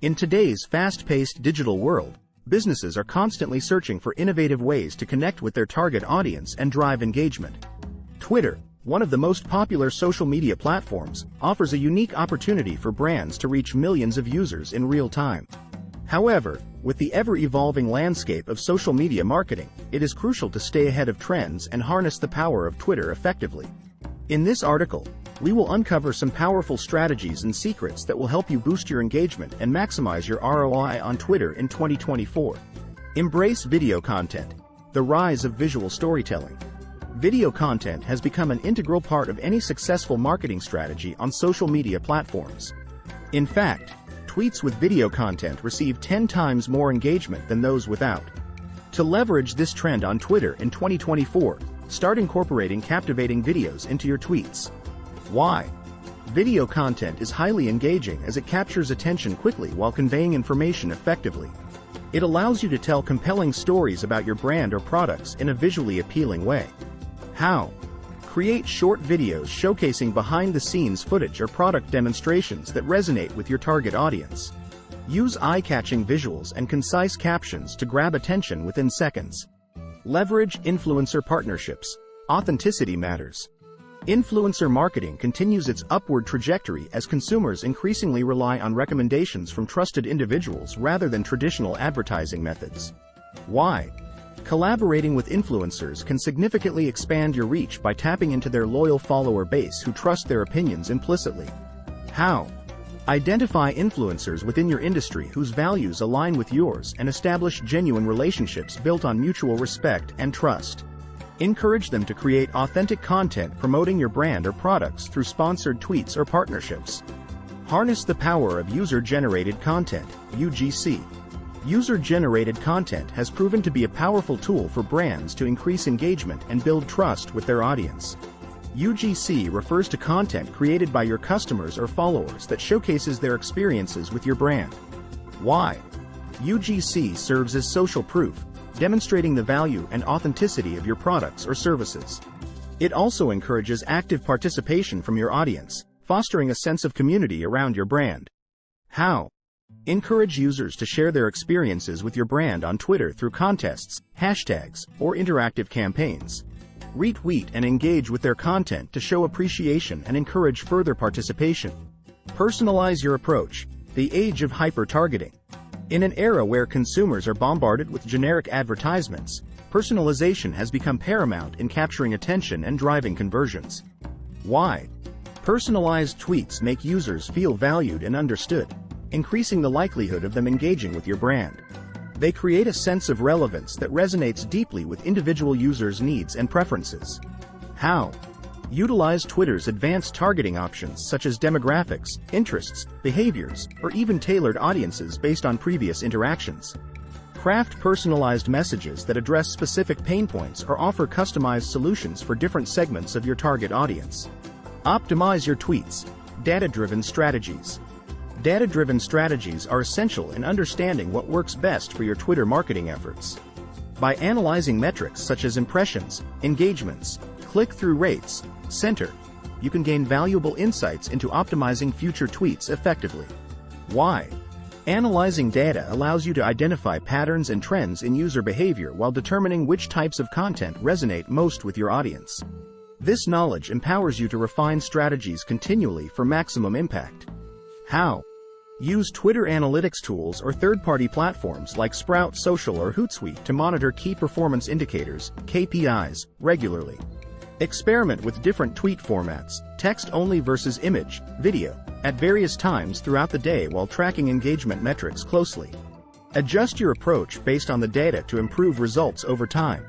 In today's fast-paced digital world, businesses are constantly searching for innovative ways to connect with their target audience and drive engagement. Twitter, one of the most popular social media platforms, offers a unique opportunity for brands to reach millions of users in real time. However, with the ever-evolving landscape of social media marketing, it is crucial to stay ahead of trends and harness the power of Twitter effectively. In this article, we will uncover some powerful strategies and secrets that will help you boost your engagement and maximize your ROI on Twitter in 2024. Embrace video content. The rise of visual storytelling. Video content has become an integral part of any successful marketing strategy on social media platforms. In fact, tweets with video content receive 10 times more engagement than those without. To leverage this trend on Twitter in 2024, start incorporating captivating videos into your tweets. Why? Video content is highly engaging as it captures attention quickly while conveying information effectively. It allows you to tell compelling stories about your brand or products in a visually appealing way. How? Create short videos showcasing behind-the-scenes footage or product demonstrations that resonate with your target audience. Use eye-catching visuals and concise captions to grab attention within seconds. Leverage influencer partnerships. Authenticity matters. Influencer marketing continues its upward trajectory as consumers increasingly rely on recommendations from trusted individuals rather than traditional advertising methods. Why? Collaborating with influencers can significantly expand your reach by tapping into their loyal follower base who trust their opinions implicitly. How? Identify influencers within your industry whose values align with yours and establish genuine relationships built on mutual respect and trust. Encourage them to create authentic content promoting your brand or products through sponsored tweets or partnerships. Harness the power of user-generated content, UGC. User-generated content has proven to be a powerful tool for brands to increase engagement and build trust with their audience. UGC refers to content created by your customers or followers that showcases their experiences with your brand. Why? UGC serves as social proof, demonstrating the value and authenticity of your products or services. It also encourages active participation from your audience, fostering a sense of community around your brand. How? Encourage users to share their experiences with your brand on Twitter through contests, hashtags, or interactive campaigns. Retweet and engage with their content to show appreciation and encourage further participation. Personalize your approach. The age of hyper-targeting. In an era where consumers are bombarded with generic advertisements, personalization has become paramount in capturing attention and driving conversions. Why? Personalized tweets make users feel valued and understood, increasing the likelihood of them engaging with your brand. They create a sense of relevance that resonates deeply with individual users' needs and preferences. How? Utilize Twitter's advanced targeting options such as demographics, interests, behaviors, or even tailored audiences based on previous interactions. Craft personalized messages that address specific pain points or offer customized solutions for different segments of your target audience. Optimize your tweets. Data-driven strategies. Data-driven strategies are essential in understanding what works best for your Twitter marketing efforts. By analyzing metrics such as impressions, engagements, click-through rates, center, you can gain valuable insights into optimizing future tweets effectively. Why? Analyzing data allows you to identify patterns and trends in user behavior while determining which types of content resonate most with your audience. This knowledge empowers you to refine strategies continually for maximum impact. How? Use Twitter analytics tools or third-party platforms like Sprout Social or Hootsuite to monitor key performance indicators, KPIs, regularly. Experiment with different tweet formats, text-only versus image, video, at various times throughout the day while tracking engagement metrics closely. Adjust your approach based on the data to improve results over time.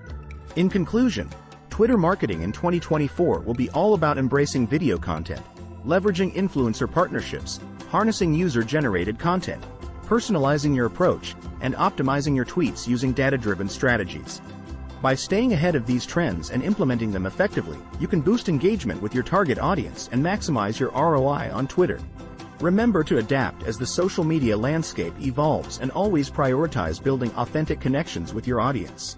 In conclusion, Twitter marketing in 2024 will be all about embracing video content, leveraging influencer partnerships, harnessing user-generated content, personalizing your approach, and optimizing your tweets using data-driven strategies. By staying ahead of these trends and implementing them effectively, you can boost engagement with your target audience and maximize your ROI on Twitter. Remember to adapt as the social media landscape evolves and always prioritize building authentic connections with your audience.